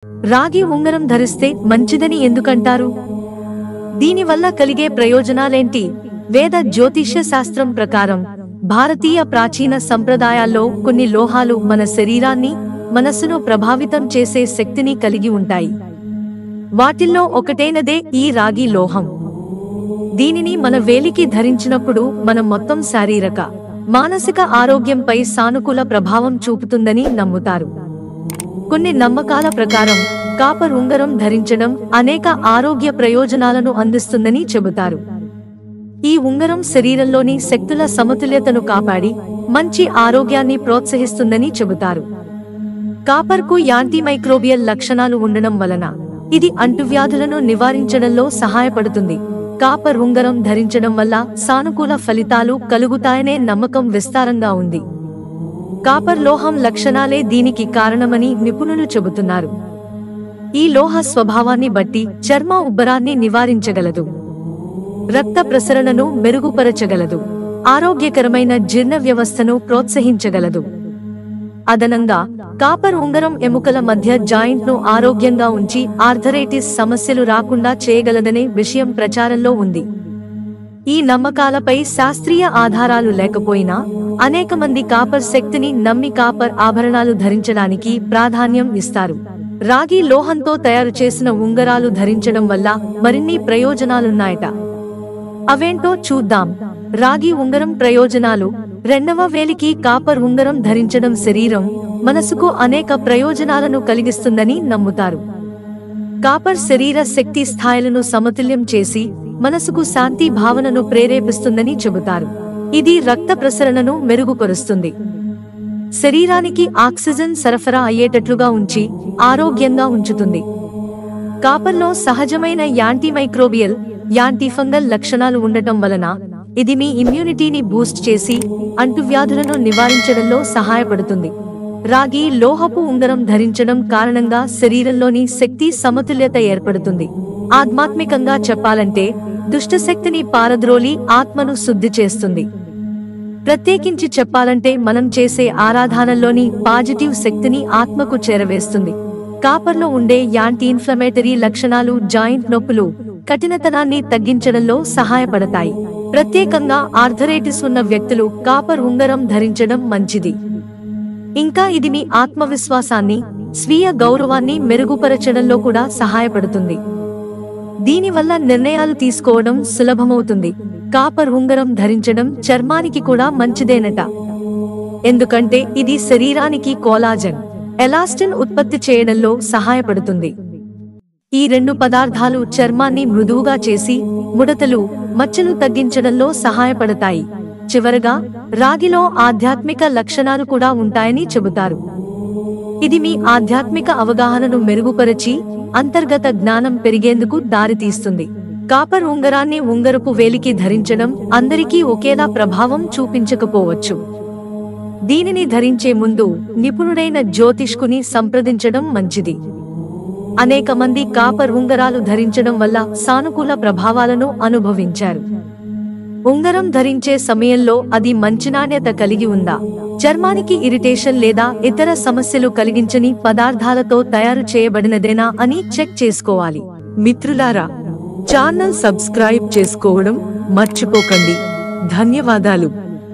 రాగి ఉంగరం ధరిస్తే మంచిదని ఎందుకంటారు? దీనివల్ల కలిగే ప్రయోజనాలేంటి? వేద జ్యోతిష్య శాస్త్రం ప్రకారం భారతీయ ప్రాచీన సంప్రదాయాల్లో కొన్ని లోహాలు మన శరీరాన్ని, మనస్సును ప్రభావితం చేసే శక్తిని కలిగి ఉంటాయి. వాటిల్లో ఒకటైనదే ఈ రాగి లోహం. దీనిని మన వేలికి ధరించినప్పుడు మన మొత్తం శారీరక, మానసిక ఆరోగ్యంపై సానుకూల ప్రభావం చూపుతుందని నమ్ముతారు. కొన్ని నమ్మకాల ప్రకారం కాపర్ ఉంగరం ధరించడం అనేక ఆరోగ్య ప్రయోజనాలను అందిస్తుందని చెబుతారు. ఈ ఉంగరం శరీరంలోని శక్తుల సమతుల్యతను కాపాడి మంచి ఆరోగ్యాన్ని ప్రోత్సహిస్తుందని చెబుతారు. కాపర్కు యాంటీమైక్రోబియల్ లక్షణాలు ఉండడం వలన ఇది అంటువ్యాధులను నివారించడంలో సహాయపడుతుంది. కాపర్ ఉంగరం ధరించడం వల్ల సానుకూల ఫలితాలు కలుగుతాయనే నమ్మకం విస్తారంగా ఉంది. కాపర్ లోహం లక్షణాలే దీనికి కారణమని నిపుణులు చెబుతున్నారు. ఈ లోహ స్వభావాన్ని బట్టి చర్మ ఉబ్బరాన్ని నివారించగలదు, రక్త ప్రసరణను మెరుగుపరచగలదు, ఆరోగ్యకరమైన జీర్ణ వ్యవస్థను ప్రోత్సహించగలదు. అదనంగా కాపర్ ఉంగరం ఎముకల మధ్య జాయింట్ ను ఆరోగ్యంగా ఉంచి ఆర్థరైటిస్ సమస్యలు రాకుండా చేయగలదనే విషయం ప్రచారంలో ఉంది. ఈ నమ్మకాలపై శాస్త్రీయ ఆధారాలు లేకపోయినా అనేక మంది కాపర్ శక్తిని నమ్మి కాపర్ ఆభరణాలు ధరించడానికి ప్రాధాన్యం ఇస్తారు. రాగి లోహంతో తయారు చేసిన ఉంగరాలు ధరించడం వల్ల మరిన్ని ప్రయోజనాలున్నాయట. అవేంటో చూద్దాం. రాగి ఉంగరం ప్రయోజనాలు. 2వ వేలికి కాపర్ ఉంగరం ధరించడం శరీరం, మనసుకు అనేక ప్రయోజనాలను కలిగిస్తుందని నమ్ముతారు. కాపర్ శరీర శక్తి స్థాయిలను సమతుల్యం చేసి మనసుకు శాంతి భావనను ప్రేరేపిస్తుందని చెబుతారు. ఇది రక్త ప్రసరణను మెరుగుపరుస్తుంది, శరీరానికి ఆక్సిజన్ సరఫరా అయ్యేటట్లుగా ఉంచి ఆరోగ్యంగా ఉంచుతుంది. కాపర్లో సహజమైన యాంటీమైక్రోబియల్, యాంటీఫంగల్ లక్షణాలు ఉండటం వలన ఇది మీ ఇమ్యూనిటీని బూస్ట్ చేసి అంటువ్యాధులను నివారించడంలో సహాయపడుతుంది. రాగి లోహపు ఉంగరం ధరించడం కారణంగా శరీరంలోని శక్తి సమతుల్యత ఏర్పడుతుంది. ఆధ్యాత్మికంగా చెప్పాలంటే దుష్టశక్తిని పారద్రోలి ఆత్మను శుద్ధి చేస్తుంది. ప్రత్యేకించి చెప్పాలంటే మనం చేసే ఆరాధనల్లోని పాజిటివ్ శక్తిని ఆత్మకు చేరవేస్తుంది. కాపర్లో ఉండే యాంటీ ఇన్ఫ్లమేటరీ లక్షణాలు జాయింట్ నొప్పులు, కఠినతనాన్ని తగ్గించడంలో సహాయపడతాయి. ప్రత్యేకంగా ఆర్థరైటిస్ ఉన్న వ్యక్తులు కాపర్ ఉంగరం ధరించడం మంచిది. ఇంకా ఇది మీ ఆత్మవిశ్వాసాన్ని, స్వీయ గౌరవాన్ని మెరుగుపరచడంలో కూడా సహాయపడుతుంది. దీనివల్ల నిర్ణయాలు తీసుకోవడం సులభమవుతుంది. కాపర్ ఉంగరం ధరించడం చర్మానికి కూడా మంచిదేనట. ఎందుకంటే ఇది శరీరానికి కోలాజన్, ఎలాస్టిన్ ఉత్పత్తి చేయడంలో సహాయపడుతుంది. ఈ 2 పదార్థాలు చర్మాన్ని మృదువుగా చేసి ముడతలు, మచ్చలు తగ్గించడంలో సహాయపడతాయి. చివరగా రాగిలో ఆధ్యాత్మిక లక్షణాలు కూడా ఉంటాయని చెబుతారు. ఇది మీ ఆధ్యాత్మిక అవగాహనను మెరుగుపరిచి అంతర్గత జ్ఞానం పెరిగేందుకు దారితీస్తుంది. కాపర్ ఉంగరాన్ని ఉంగరపు వేలికి ధరించడం అందరికీ ఒకేలా ప్రభావం చూపించకపోవచ్చు. దీనిని ధరించే ముందు నిపుణుడైన జ్యోతిష్కుని సంప్రదించడం మంచిది. అనేక మంది కాపర్ ఉంగరాలు ధరించడం వల్ల సానుకూల ప్రభావాలను అనుభవించారు. ఉంగరం ధరించే సమయంలో అది మంచి నాణ్యత కలిగి ఉందా, చర్మానికి ఇరిటేషన్ లేదా ఇతర సమస్యలు కలిగించని పదార్థాలతో తయారు చేయబడినదేనా అని చెక్ చేసుకోవాలి. మిత్రులారా, ఛానల్ సబ్స్క్రైబ్ చేసుకోవడం మర్చిపోకండి. ధన్యవాదాలు.